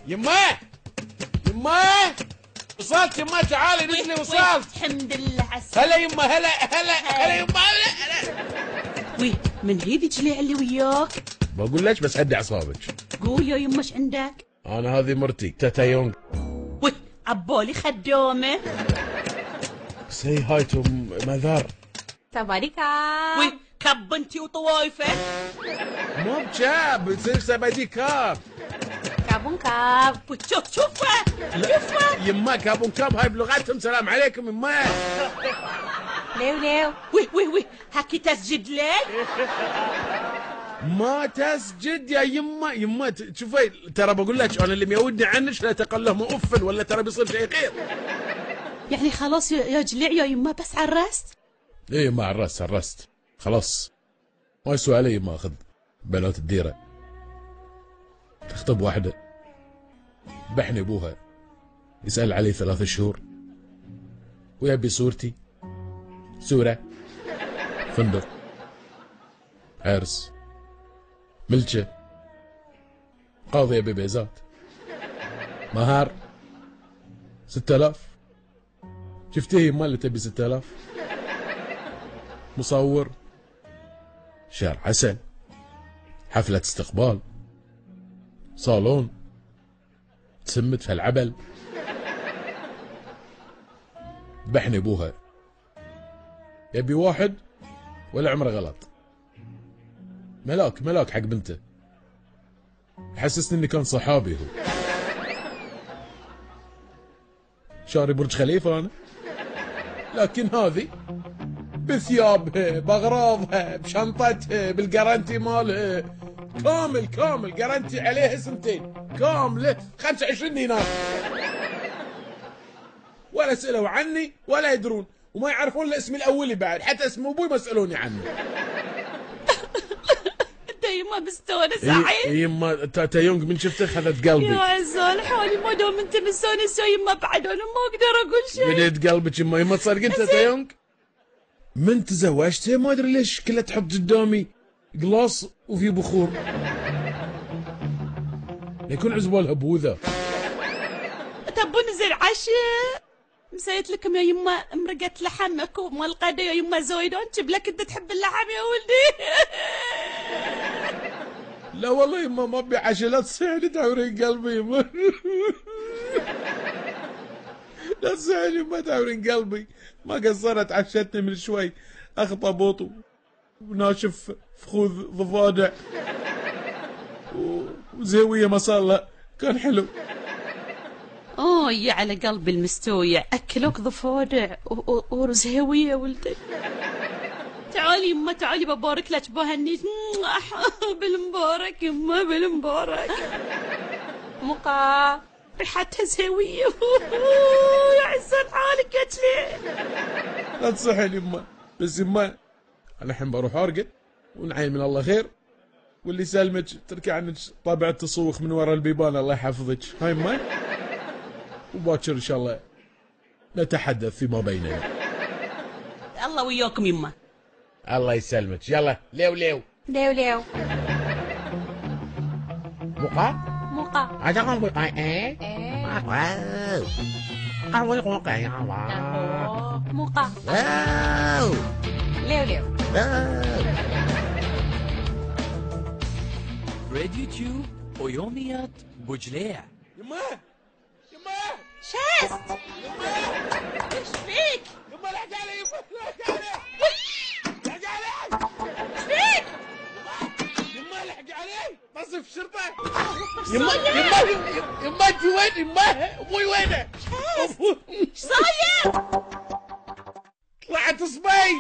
يما يما وصلت يما، تعالي نزلي وصلت. الحمد لله عسى. هلا يما، هلا يما، هلا. وي من هي ذي جليع اللي وياك؟ بقول لك بس هدي اعصابك. قول يا يما ايش عندك؟ انا هذه مرتي تاتا يونغ. وي عبالي خدامه. سي هاي تو ماذر. سواريكا. وي كب انتي وطوايفه. مو بشاب تصير سبادي كاب. كابون كاب. شوفه يما كابون كاب هاي بلغتهم. سلام عليكم يما. ليو. وي هاكي تسجد لي. ما تسجد يا يما شوفي ترى بقول لك انا اللي ميودني عنك لا تقل له مؤفل ولا ترى بيصير شيء خير. يعني خلاص يا جليع يا يما بس عرست؟ ايه يما عرست خلاص. ما يسوى علي يما اخذ بنات الديره. تخطب واحده بحني ابوها يسأل علي 3 شهور ويبي صورتي، صورة، فندق، عرس، ملكة، قاضية ببيزات، مهار 6000. شفتيه يما اللي تبي 6000؟ مصور، شهر عسل، حفلة استقبال، صالون، تسمت في العبل. بحني ابوها يبي واحد ولا عمره غلط، ملاك حق بنته، حسسني اني كان صحابي هو. شاري برج خليفه انا، لكن هذه بثيابها باغراضها بشنطتها بالجارنتي مالها كامل جارنتي عليها 2 سنين كامله 25 دينار. ولا سألوا عني ولا يدرون وما يعرفون الا اسمي الاولي بعد، حتى اسم ابوي ما سألوني عنه. انت يما مستانس عين. يما تاتا يونغ من شفته خذت قلبي. يا عزال حالي ما دام انت مستانس يا يما بعد انا ما اقدر اقول شيء. بديت قلبك يما تصدقين تاتا يونغ؟ من تزوجت ما ادري ليش كلها تحط قدامي قلاص وفي بخور يكون عزبالها بوذا. تبون زين عشاء؟ مسيت لكم يا يما مرقة لحمك ومال قدا يا يما زايدون شبلك انت تحب اللحم يا ولدي. لا والله يما ما ابي عشاء، لا تصيحني تعورين قلبي يما. لا تصيحني يما تعورين قلبي. ما قصرت عشتني من شوي اخطبوط وناشف فخوذ ضفادع وزهوية مصلى كان حلو. يا على قلبي المستويع اكلوك ضفادع وزهوية ولدي. تعالي يما تعالي ببارك لك بهنيك بالمبارك يما بالمبارك. موقع. ريحتها زهوية. يا عزان حالك يا جليل. لا تصحين يما، بس يما انا الحين بروح ارقد ونعين من الله خير، واللي سلمك تركي عنك طابع التصوخ من وراء البيبان الله يحفظك. هاي يما وباكر ان شاء الله نتحدث فيما بيننا. الله وياكم يما. الله يسلمك. يلا ليو ليو. موقع موقع. ada kan gue kayak wow kan gue kok kayak wow موقع. wow ليو. راديو تيوب ويوميات بوجليع. يما شاست. ايش فيك؟ يما لحق علي لحق علي يما لحق علي تصف شرطه. يما انت وين يما؟ ابوي وينه؟ ايش صاير؟ طلعت صبي.